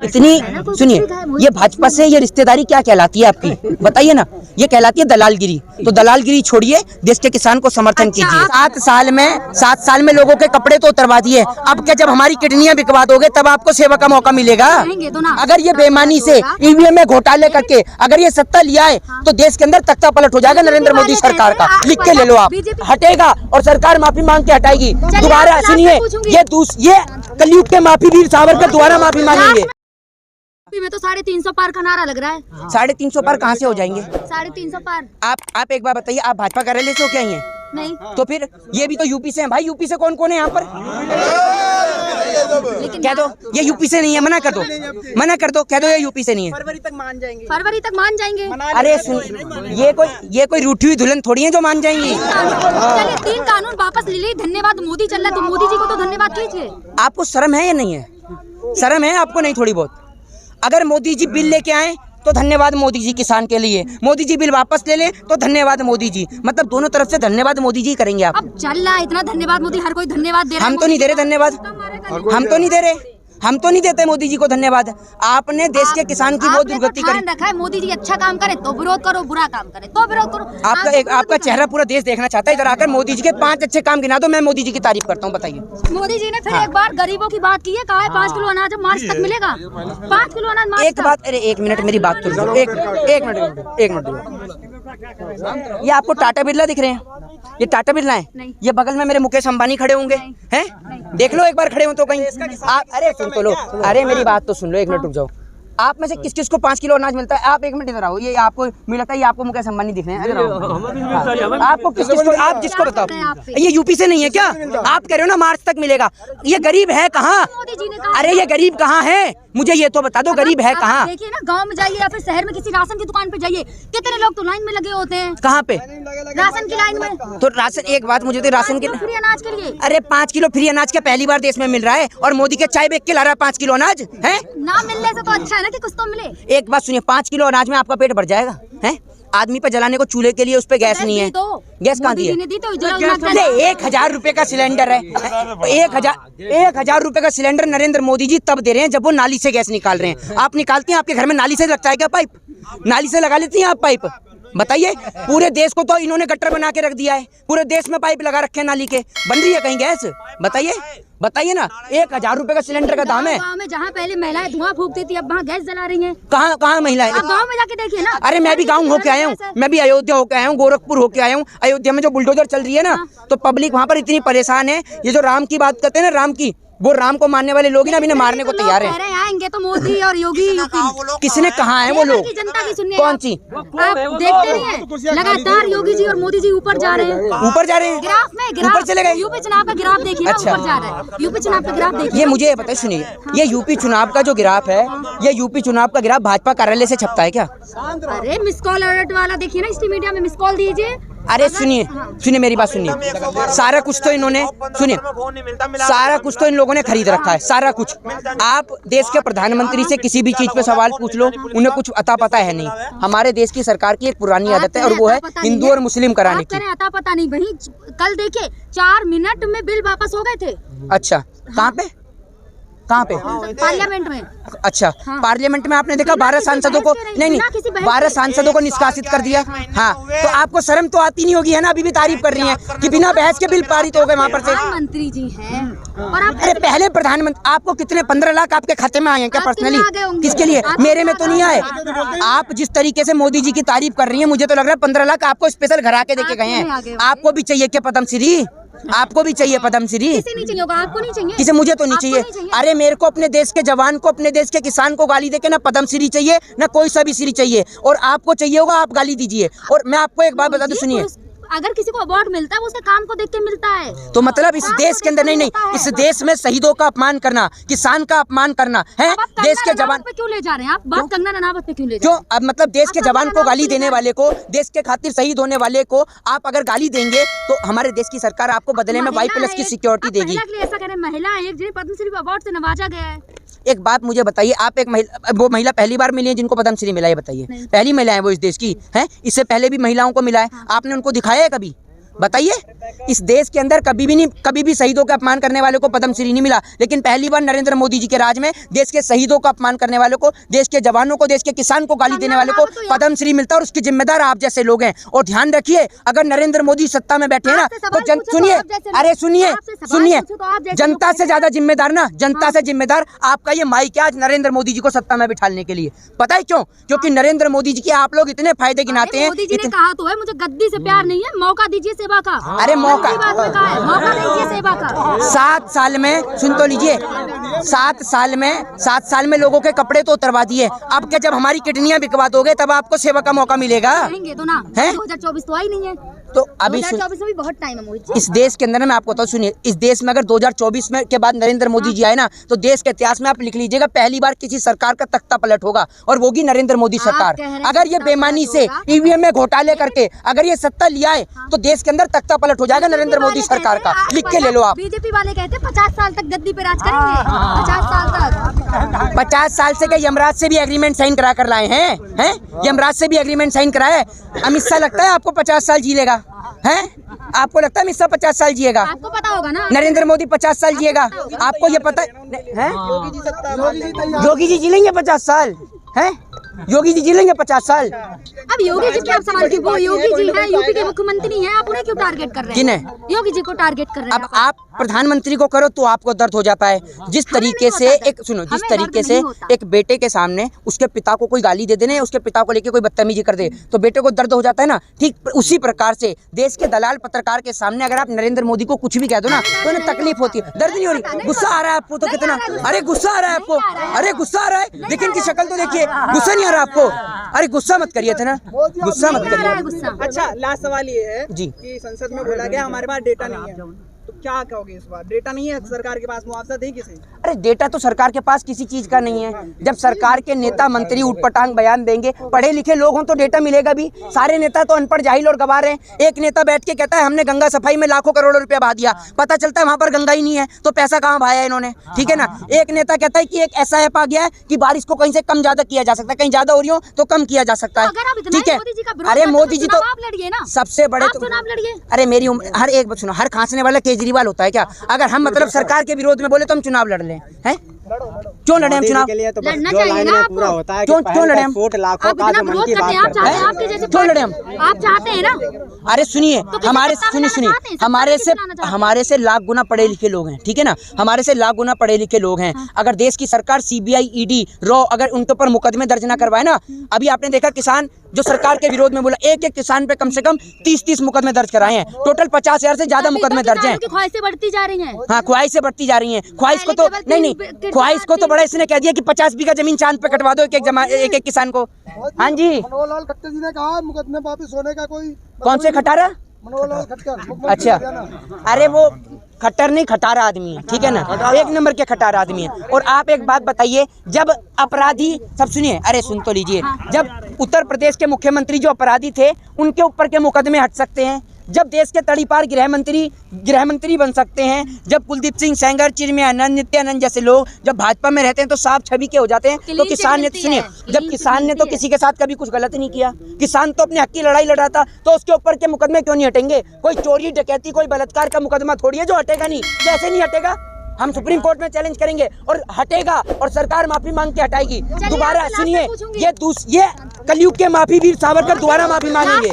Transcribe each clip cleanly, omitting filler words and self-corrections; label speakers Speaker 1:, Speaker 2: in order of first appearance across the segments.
Speaker 1: इतनी सुनिए, ये भाजपा से ये रिश्तेदारी क्या कहलाती है आपकी, बताइए ना। ये कहलाती है दलालगिरी। तो दलालगिरी छोड़िए, देश के किसान को समर्थन कीजिए। 7 साल में लोगों के कपड़े तो उतरवा दिए, अब क्या जब हमारी किडनियां बिकवा दोगे तब आपको सेवा का मौका मिलेगा? अगर ये बेईमानी से ईवीएम में घोटाले करके अगर ये सत्ता लिया है तो देश के अंदर तख्ता पलट हो जाएगा नरेंद्र मोदी सरकार का। लिख के ले लो आप, हटेगा और सरकार माफी मांग के हटाएगी। दोबारा सुनिए, ये कलयुग के माफी वीर सावरकर दोबारा माफी मांगेंगे।
Speaker 2: में तो 350 पार का नारा लग रहा है।
Speaker 1: 350 पार कहाँ से हो जाएंगे?
Speaker 2: 350 पार।
Speaker 1: आप एक बार बताइए, आप भाजपा कार्यालय से हो क्या? हैं
Speaker 2: नहीं
Speaker 1: तो फिर ये भी तो यूपी से हैं भाई। यूपी से कौन कौन है यहाँ पर? कह दो ये यूपी से नहीं है, मना कर दो, मना कर दो, कह दो ये यूपी से नहीं है।
Speaker 2: फरवरी तक मान जाएंगे, फरवरी तक मान जाएंगे।
Speaker 1: अरे सुन, ये कोई रूठी हुई दुल्हन थोड़ी है जो मान जाएंगी।
Speaker 2: चलिए 3 कानून वापस ले ली, धन्यवाद मोदी चल रहा है, तो मोदी जी को तो धन्यवाद कीजिए।
Speaker 1: आपको शर्म है या नहीं है? शर्म है आपको? नहीं थोड़ी बहुत। अगर मोदी जी बिल लेके आए तो धन्यवाद मोदी जी किसान के लिए, मोदी जी बिल वापस ले ले तो धन्यवाद मोदी जी। मतलब दोनों तरफ से धन्यवाद मोदी जी करेंगे आप।
Speaker 2: अब चल रहा है इतना धन्यवाद मोदी, हर कोई धन्यवाद दे रहा है।
Speaker 1: हम तो नहीं दे रहे धन्यवाद, हम तो नहीं दे रहे, हम तो नहीं देते मोदी जी को धन्यवाद। आपने देश के किसान की बहुत दुर्गति करी।
Speaker 2: रखा है मोदी जी अच्छा काम करे तो विरोध करो, बुरा काम करे तो विरोध करो।
Speaker 1: आपका चेहरा पूरा देश देखना चाहता है। इधर आकर मोदी जी के 5 अच्छे काम गिना दो, मैं मोदी जी की तारीफ करता हूँ। बताइए।
Speaker 2: मोदी जी ने फिर एक बार गरीबों की बात की है, कहा है 5 किलो अनाज मार्च तक मिलेगा। 5 किलो अनाज मार्च
Speaker 1: एक बात, अरे 1 मिनट मेरी बात तो सुनो, एक मिनट। ये आपको टाटा बिरला दिख रहे हैं? ये टाटा बिरला है। ये बगल में मेरे मुकेश अंबानी खड़े होंगे, हैं? देख लो एक बार खड़े हो तो कहीं। अरे सुन तो लो, अरे मेरी बात तो सुन लो, 1 मिनट रुक जाओ। आप में से किस किस को 5 किलो अनाज मिलता है? आप 1 मिनट इधर आओ। ये आपको मिलता है, ये आपको मुकेश अंबानी दिख रहे हैं। आपको किस किस को, आप जिसको बताओ। ये यूपी से नहीं है क्या? आप कह रहे हो ना मार्च तक मिलेगा। ये गरीब है कहाँ? अरे ये गरीब कहाँ है, मुझे ये तो बता दो, गरीब है कहाँ?
Speaker 2: देखिए ना, गांव में जाइए या फिर शहर में किसी राशन की दुकान पे जाइए, कितने लोग तो लाइन में लगे होते हैं।
Speaker 1: कहाँ पे?
Speaker 2: राशन की लाइन में।
Speaker 1: तो राशन, एक बात मुझे तो राशन की
Speaker 2: फ्री अनाज के लिए।
Speaker 1: अरे 5 किलो फ्री अनाज क्या पहली बार देश में मिल रहा है? और मोदी के चाय बेच के ला रहा है 5 किलो अनाज, है?
Speaker 2: ना मिलने से तो अच्छा है ना कि कुछ तो मिले।
Speaker 1: एक बात सुनिए, 5 किलो अनाज में आपका पेट भर जाएगा, है? आदमी पे जलाने को चूल्हे के लिए उस पे गैस नहीं है। गैस कहाँ दी है? 1000 रुपए का सिलेंडर है। 1000 रुपए का सिलेंडर नरेंद्र मोदी जी तब दे रहे हैं जब वो नाली से गैस निकाल रहे हैं। आप निकालती हैं? आपके घर में नाली से लगता है क्या पाइप? नाली से लगा लेती हैं आप पाइप? बताइए। पूरे देश को तो इन्होंने गटर बना के रख दिया है, पूरे देश में पाइप लगा रखे हैं नाली के। बन रही है कहीं गैस? बताइए, बताइए ना। 1000 रुपए का सिलेंडर का दाम है।
Speaker 2: गाँव में जहाँ पहले महिलाएं धुआं फूकती थी, अब वहाँ गैस जला रही हैं।
Speaker 1: कहाँ महिलाएं?
Speaker 2: गाँव में जाके देखिए ना।
Speaker 1: अरे मैं भी गाँव होके आया हूँ, मैं भी अयोध्या होके आया हूँ, गोरखपुर होके आया हूँ। अयोध्या में जो बुलडोजर चल रही है ना, तो पब्लिक वहाँ पर इतनी परेशान है। ये जो राम की बात करते हैं ना, राम की, वो राम को मानने वाले लोग ही ना इन्हें मारने को तैयार है।
Speaker 2: आएंगे तो मोदी और योगी।
Speaker 1: किसने कहा है वो लोग?
Speaker 2: जनता की सुनिए।
Speaker 1: कौन सी?
Speaker 2: आप देखते नहीं है, लगातार योगी जी और मोदी जी ऊपर जा रहे हैं।
Speaker 1: ऊपर जा रहे हैं?
Speaker 2: ग्राफ में
Speaker 1: ऊपर चले गए।
Speaker 2: यूपी चुनाव का ग्राफ देखिए ना, ऊपर जा रहा है। यूपी चुनाव का ग्राफ देखिए।
Speaker 1: ये मुझे बताइए, सुनिए, ये यूपी चुनाव का जो ग्राफ है, ये यूपी चुनाव का ग्राफ भाजपा कार्यालय से छपता है क्या?
Speaker 2: अरे मिस कॉल अलर्ट वाला देखिए ना, इस मीडिया में मिस कॉल दीजिए।
Speaker 1: अरे सुनिए मेरी बात सुनिए। सारा कुछ तो इन्होंने, सुनिए, सारा कुछ तो इन लोगों ने खरीद रखा है, सारा कुछ। आप देश के प्रधानमंत्री से किसी भी चीज पे सवाल पूछ लो, उन्हें कुछ अता पता है नहीं। हमारे देश की सरकार की एक पुरानी आदत है और वो है हिंदू और मुस्लिम कराने की।
Speaker 2: अता पता नहीं भाई, कल देखिए 4 मिनट में बिल वापस हो गए थे।
Speaker 1: अच्छा, कहाँ पे? कहाँ पे?
Speaker 2: पार्लियामेंट में।
Speaker 1: अच्छा, पार्लियामेंट में आपने देखा 12 सांसदों को, नहीं 12 सांसदों को निष्कासित कर दिया। हाँ, तो आपको शर्म तो आती नहीं होगी, है ना? अभी भी तारीफ कर रही हैं कि बिना बहस के बिल पारित हो गए वहाँ पर से।
Speaker 2: प्रधानमंत्री जी हैं और आप,
Speaker 1: अरे पहले प्रधानमंत्री, आपको कितने 15 लाख आपके खाते में आए हैं क्या पर्सनली? किसके लिए? मेरे में तो नहीं आए। आप जिस तरीके से मोदी जी की तारीफ कर रही हैं, मुझे तो लग रहा है 15 लाख आपको स्पेशल घर आके देके गए हैं। आपको भी चाहिए क्या पद्मश्री? आपको भी चाहिए पद्मश्री?
Speaker 2: किसे नहीं चाहिए होगा? आपको नहीं चाहिए?
Speaker 1: किसे? मुझे तो नहीं चाहिए। अरे मेरे को अपने देश के जवान को, अपने देश के किसान को गाली देके ना पद्मश्री चाहिए, ना कोई सा भी श्री चाहिए। और आपको चाहिए होगा, आप गाली दीजिए। और मैं आपको एक बात बता दूं, सुनिए,
Speaker 2: अगर किसी को अवार्ड मिलता है वो उसके काम को देख के मिलता है।
Speaker 1: तो मतलब इस देश के अंदर नहीं, इस देश में शहीदों का अपमान करना, किसान का अपमान करना है। देश के जवान
Speaker 2: पे क्यों ले जा रहे हैं आप? बात कंगना रनावत पे क्यों ले
Speaker 1: क्यों? अब मतलब देश के जवान को गाली देने वाले को, देश के खातिर शहीद होने वाले को आप अगर गाली देंगे तो हमारे देश की सरकार आपको बदले में Y+ की सिक्योरिटी देगी।
Speaker 2: ऐसा करें, महिला एक जिन्हें पद्मश्री अवार्ड से नवाजा गया है।
Speaker 1: एक बात मुझे बताइए, आप एक महिला, वो महिला पहली बार मिली है जिनको पद्मश्री मिला है? बताइए। पहली महिला है वो इस देश की, है? इससे पहले भी महिलाओं को मिला है, आपने उनको दिखाया है कभी? बताइए, इस देश के अंदर कभी भी शहीदों का अपमान करने वालों को पद्मश्री नहीं मिला, लेकिन पहली बार नरेंद्र मोदी जी के राज में देश के शहीदों का अपमान करने वालों को, देश के जवानों को, देश के किसान को गाली देने वालों को पद्मश्री मिलता है, और उसके जिम्मेदार आप जैसे लोग हैं। और ध्यान रखिए, अगर नरेंद्र मोदी सत्ता में बैठे हैं ना तो सुनिए, अरे सुनिए, जनता से ज्यादा जिम्मेदार ना, जनता से जिम्मेदार आपका ये माइक है आज नरेंद्र मोदी जी को सत्ता में बिठाने के लिए। पता है क्यों? क्योंकि नरेंद्र मोदी जी के आप लोग इतने फायदे गिनाते हैं।
Speaker 2: मोदी जी ने कहा तो है, मुझे गद्दी से प्यार नहीं है, मौका दीजिए सेवा का।
Speaker 1: अरे मौका
Speaker 2: दीजिए सेवा का।
Speaker 1: 7 साल में, सुन तो लीजिए, 7 साल में लोगों के कपड़े तो उतरवा दिए। अब क्या जब हमारी किडनियां बिकवा दोगे तब आपको सेवा का मौका मिलेगा?
Speaker 2: तो ना, 2024 तो आई नहीं है,
Speaker 1: तो अभी
Speaker 2: 2024 में भी बहुत टाइम है मोहित जी।
Speaker 1: इस देश के अंदर मैं आपको बताऊं, सुनिए, इस देश में अगर 2024 में के बाद नरेंद्र मोदी जी आए ना तो देश के इतिहास में आप लिख लीजिएगा, पहली बार किसी सरकार का तख्ता पलट होगा, और वो भी नरेंद्र मोदी सरकार। अगर ये बेईमानी से ईवीएम में घोटाले करके अगर ये सत्ता लिया है तो देश के अंदर तख्ता पलट हो जाएगा नरेंद्र मोदी सरकार का। लिख के ले लो आप।
Speaker 2: बीजेपी वाले कहते हैं 50 साल तक गद्दी पे राज करेंगे, 50 साल तक।
Speaker 1: 50 साल से क्या यमराज से भी एग्रीमेंट साइन करा कर लाए हैं? यमराज से भी एग्रीमेंट साइन कराए। अमित शाह लगता है आपको 50 साल जी लेगा? हैं? आपको लगता है अमित शाह 50 साल जिएगा?
Speaker 2: आपको पता होगा ना,
Speaker 1: नरेंद्र मोदी 50 साल जिएगा, आपको ये पता है? योगी जी जी लेंगे 50 साल? हैं? योगी जी लेंगे 50 साल?
Speaker 2: अब योगी जी की आप सवाल क्यों? वो योगी जी हैं, यूपी के मुख्यमंत्री हैं, आप उन्हें क्यों टारगेट कर रहे हैं?
Speaker 1: किन्हें?
Speaker 2: योगी जी को टारगेट कर रहे हैं।
Speaker 1: अब आप प्रधानमंत्री को करो तो आपको दर्द हो जाता है। जिस तरीके से एक सुनो, जिस तरीके से एक बेटे के सामने उसके पिता को कोई गाली दे देने, उसके पिता को लेके कोई बदतमीजी कर दे तो बेटे को दर्द हो जाता है ना, ठीक उसी प्रकार से देश के दलाल पत्रकार के सामने अगर आप नरेंद्र मोदी को कुछ भी कह दो ना तो उन्हें तकलीफ होती है। दर्द नहीं हो रही? गुस्सा आ रहा है आपको तो कितना? अरे गुस्सा आ रहा है आपको? अरे गुस्सा आ रहा है, लेकिन की शक्ल तो देखिए, गुस्सा नहीं आ रहा आपको? अरे गुस्सा मत करिए थे ना, गुस्सा मत करिए।
Speaker 3: अच्छा, लास्ट सवाल ये है
Speaker 1: जी
Speaker 3: कि संसद में बोला गया हमारे पास डेटा नहीं है, तो क्या कहोगे इस बार? डेटा नहीं है सरकार के पास, मुआवजा दें किसे?
Speaker 1: अरे डेटा तो सरकार के पास किसी चीज का नहीं है। जब सरकार के नेता मंत्री उटपटांग बयान देंगे, पढ़े लिखे लोग हों तो डेटा मिलेगा भी। सारे नेता तो अनपढ़ जाहिल और गवार हैं। एक नेता बैठ के कहता है हमने गंगा सफाई में लाखों करोड़ों रुपया बहा दिया, पता चलता है वहां पर गंगा ही नहीं है, तो पैसा कहाँ बहाया इन्होंने? ठीक है ना। एक नेता कहता है कि एक ऐसा ऐप आ गया है कि बारिश को कहीं से कम ज्यादा किया जा सकता है, कहीं ज्यादा हो रही हो तो कम किया जा सकता है। ठीक है, अरे मोदी जी तो सबसे बड़े, अरे मेरी हर एक सुनो, हर खांसने वाला केजरीवाल होता है क्या? अगर हम मतलब सरकार के विरोध में बोले तो हम चुनाव लड़ लें, हैं? क्यों लड़े हम चुनाव?
Speaker 3: तो लड़ना चाहिए ना, पूरा होता है।
Speaker 1: क्यों लड़े हम?
Speaker 3: लाखों का जो मन की बात करते हैं,
Speaker 1: क्यों लड़े हम?
Speaker 2: आप चाहते हैं ना?
Speaker 1: अरे सुनिए, हमारे से लाख गुना पढ़े लिखे लोग हैं, ठीक है ना, हमारे से लाख गुना पढ़े लिखे लोग हैं। अगर देश की सरकार सीबीआई ईडी रॉ अगर उनके ऊपर मुकदमे दर्ज ना करवाए ना, अभी आपने देखा किसान जो सरकार के विरोध में बोला, एक किसान पे कम से कम 30 मुकदमे दर्ज कराए हैं, टोटल 50,000 से ज्यादा मुकदमे दर्ज हैं।
Speaker 2: ख्वाहिशें बढ़ती जा रही हैं।
Speaker 1: हाँ, ख्वाहिशें बढ़ती जा रही हैं। ख्वाहिश को तो नहीं, ख्वाहिश को तो बड़ा इसने कह दिया कि 50 बीघा जमीन चांद पे कटवा दो एक किसान को। हाँ जी,
Speaker 4: मनोहर लाल खट्टर जी ने कहा मुकदमे वापिस होने का कोई।
Speaker 1: कौन से खटारा?
Speaker 4: मनोहर लाल खट्टर।
Speaker 1: अच्छा, अरे वो खट्टर नहीं, खटारा आदमी है, ठीक है ना, 1 नंबर के खटारा आदमी है। और आप एक बात बताइए, जब अपराधी, सब सुनिए, अरे सुन तो लीजिए, जब उत्तर प्रदेश के मुख्यमंत्री जो अपराधी थे उनके ऊपर के मुकदमे हट सकते हैं, जब देश के तड़ीपार गृह मंत्री बन सकते हैं, जब कुलदीप सिंह सेंगर, चिरमियानंद, नित्यानंद जैसे लोग जब भाजपा में रहते हैं तो साफ छवि के हो जाते हैं, तो किसान ने, सुनिए, जब किसान ने तो किसी के साथ कभी कुछ गलत नहीं किया, किसान तो अपने हक की लड़ाई लड़ा था, तो उसके ऊपर के मुकदमे क्यों नहीं हटेंगे? कोई चोरी डकैती कोई बलात्कार का मुकदमा थोड़ी है जो हटेगा नहीं। कैसे नहीं हटेगा? हम सुप्रीम कोर्ट में चैलेंज करेंगे और हटेगा, और सरकार माफी मांग के हटाएगी दोबारा। सुनिए, ये कलयुग के माफी वीर सावरकर दोबारा माफी मांगेंगे।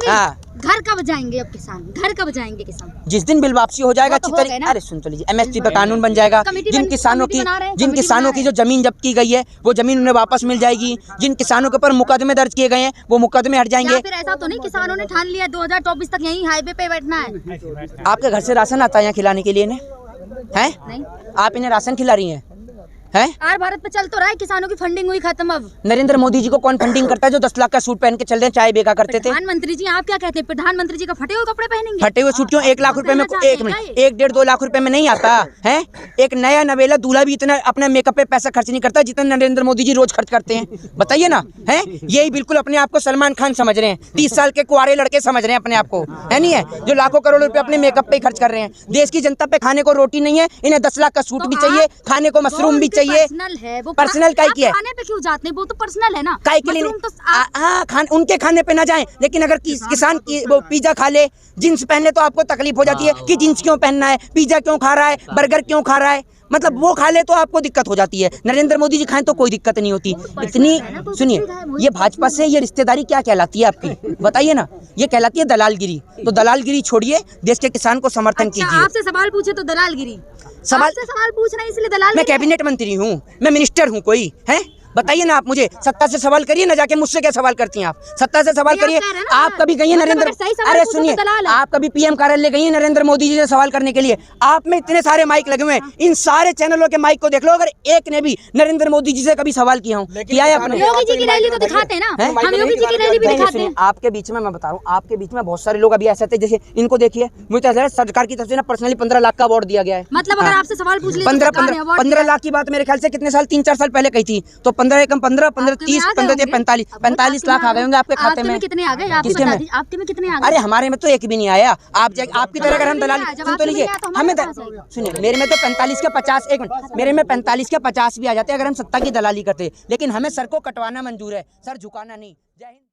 Speaker 1: हाँ,
Speaker 2: घर कब जाएंगे अब किसान? घर कब जाएंगे किसान?
Speaker 1: जिस दिन बिल वापसी हो जाएगा अच्छी तरीके। अरे सुन तो लीजिए, एमएसपी पे कानून बन जाएगा, जिन किसानों की जो जमीन जब्त की गई है वो जमीन उन्हें वापस मिल जाएगी, जिन किसानों के ऊपर मुकदमे दर्ज किए गए हैं वो मुकदमे हट जाएंगे।
Speaker 2: फिर ऐसा तो नहीं किसानों ने ठान लिया 2024 तक यहीं हाईवे पे बैठना है?
Speaker 1: आपके घर से राशन आता है यहाँ खिलाने के लिए ने? हैं?
Speaker 2: नहीं।
Speaker 1: आप इन्हें राशन खिला रही हैं? हैं?
Speaker 2: यार भारत पे चल तो रहा है, किसानों की फंडिंग हुई खत्म। अब
Speaker 1: नरेंद्र मोदी जी को कौन फंडिंग करता है जो 10 लाख का सूट पहन के चल रहे हैं, चाय बेचा करते थे?
Speaker 2: प्रधानमंत्री जी आप क्या कहते हैं? प्रधानमंत्री जी का फटे हुए कपड़े पहनेंगे?
Speaker 1: फटे हुए सूट क्यों? 1 लाख रुपए में, 1-1.5-2 लाख रुपए में नहीं आता है। एक नया नवेला दूल्हा भी इतना अपने मेकअप पे पैसा खर्च नहीं करता जितना नरेंद्र मोदी जी रोज खर्च करते हैं। बताइए ना, है यही बिल्कुल अपने आप को सलमान खान समझ रहे हैं, 30 साल के कुआरे लड़के समझ रहे हैं अपने आप को, है नहीं है, जो लाखों करोड़ रुपए अपने मेकअप पे खर्च कर रहे हैं। देश की जनता पे खाने को रोटी नहीं है, इन्हें 10 लाख का सूट भी चाहिए, खाने को मशरूम भी चाहिए। चाहिए।
Speaker 2: पर्सनल है वो,
Speaker 1: पर्सनल काय की है?
Speaker 2: खाने पे क्यों जाते हैं, वो तो पर्सनल है ना।
Speaker 1: काय के लिए?
Speaker 2: मशरूम तो आप-
Speaker 1: हाँ, उनके खाने पे ना जाएं, लेकिन अगर किसान की वो पिज्जा खा ले, जींस पहन ले, तो आपको तकलीफ हो जाती है कि जींस क्यों पहनना है, पिज्जा क्यों खा रहा है, बर्गर क्यों खा रहा है, मतलब वो खा ले तो आपको दिक्कत हो जाती है। नरेंद्र मोदी जी खाएं तो कोई दिक्कत नहीं होती। इतनी सुनिए, ये भाजपा से ये रिश्तेदारी क्या कहलाती है आपकी, बताइए ना। ये कहलाती है दलालगिरी। तो दलालगिरी छोड़िए, देश के किसान को समर्थन
Speaker 2: अच्छा,
Speaker 1: कीजिए।
Speaker 2: आपसे सवाल पूछे तो दलालगिरी,
Speaker 1: सवाल
Speaker 2: आपसे सवाल पूछ रहे हैं इसलिए दलाल।
Speaker 1: मैं कैबिनेट मंत्री हूँ, मैं मिनिस्टर हूँ, कोई है? बताइए ना आप मुझे, सत्ता से सवाल करिए ना, जाके मुझसे क्या सवाल करती हैं आप? सत्ता से सवाल करिए। आप कभी गई हैं नरेंद्र, अरे सुनिए, आप कभी पीएम कार्यालय गई हैं नरेंद्र मोदी जी से सवाल करने के लिए? आप में इतने सारे माइक लगे हुए हैं, इन सारे चैनलों के माइक को देख लो, अगर एक ने भी नरेंद्र मोदी जी से कभी सवाल किया हूँ, किया है आपने?
Speaker 2: योगी जी की रैली तो दिखाते हैं ना, हम योगी जी की रैली भी दिखाते हैं।
Speaker 1: आपके बीच में मैं बता रहा हूँ, आपके बीच में बहुत सारे लोग अभी ऐसे थे, जैसे इनको देखिए, मुझे तो सरकार की तरफ से ना पर्सनली 15 लाख का अवार्ड दिया गया है।
Speaker 2: मतलब अगर आपसे सवाल पूछ लिए
Speaker 1: 15 लाख की बात मेरे ख्याल से कितने साल, 3-4 साल पहले कही थी, तो 15 एकम 15, 30, 15, 45 लाख आ गए होंगे आपके खाते में।
Speaker 2: कितने आ गए?
Speaker 1: किसके में?
Speaker 2: आपके में कितने आ गए?
Speaker 1: अरे हमारे में तो एक भी नहीं आया। आपकी तरह अगर हम दलाली, सुन तो लीजिए, हमें सुनिए, मेरे में तो 45 के 50, एक मिनट, मेरे में 45 के 50 भी आ जाते अगर हम सत्ता की दलाली करते, लेकिन हमें सर को कटवाना मंजूर है, सर झुकाना नहीं। जय हिंद।